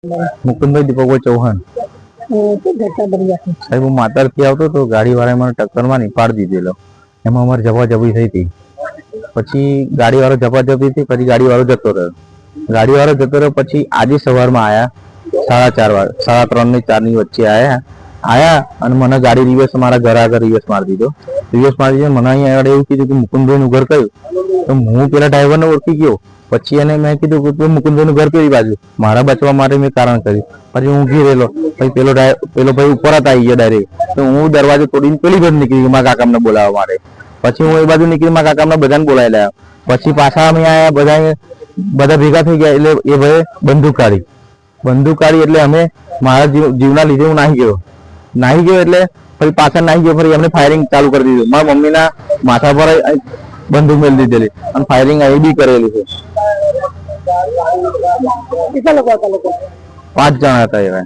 મુકુંદભાઈ દીપકભાઈ ચૌહાણ સાહેબ, હું માતરથી આવતો તો ગાડી વાળાએ મને ટક્કરમાં પાડી દીધેલો. એમાં અમારે ઝપાઝપી થઈ હતી. પછી ગાડી વાળો ઝપાઝપી થઈ, પછી ગાડી વાળો જતો રહ્યો. પછી આજે સવારમાં આવ્યા 3:30 ને 4 વચ્ચે આયા અને મને ગાડી રિવર્સ મારા ઘર આગળ રિવર્સ મારી દીધો. મને અહીંયા આગળ એવું કીધું કે મુકુંદભાઈ નું ઘર કયું. તો હું પેલા ડ્રાઈવરને ઓળખી ગયો. પછી એને મેં કીધું કે મુકુંદભાઈ નું ઘર કેવી બાજુ. મારા બચવા માટે મેં કારણ કર્યું. પછી હું ઊંઘી રહેલો. પછી પેલો ભાઈ ઉપર જ આવી ગયો ડાયરેક્ટ. તો હું દરવાજો તોડીને પેલી બાજુ નીકળી મારા કાકાને બોલાવવા માટે. પછી હું એ બાજુ નીકળી મારા કાકાને બધાને બોલાવી લાવ્યા. પછી પાછા અમે આયા, બધા ભેગા થઈ ગયા. એટલે એ ભાઈ બંદૂક કાઢી એટલે અમે મારા જીવના લીધે હું નાહી ગયો. એટલે ફરી પાછળ નાહી ગયો. ફરી અમને ફાયરિંગ ચાલુ કરી દીધું. મારા મમ્મીના માથા પર બંદૂક મેળી દીધેલી અને ફાયરિંગ અહીં બી કરેલું છે. 5 જણા હતા એવા.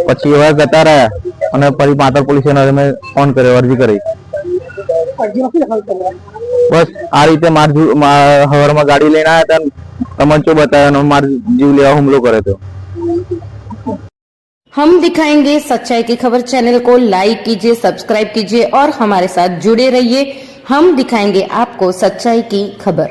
પછી એવા જતા રહ્યા અને ફરી માતર પોલીસે અમે ફોન કર્યો, અરજી કરી. બસ આ રીતે હવારમાં ગાડી લઈને આવ્યા હતા, તમંચો બતાવ્યો, માર જીવ લેવા હુમલો કર્યો હતો. हम दिखाएंगे सच्चाई की खबर चैनल को लाइक कीजिए, सब्सक्राइब कीजिए और हमारे साथ जुड़े रहिए। हम दिखाएंगे आपको सच्चाई की खबर।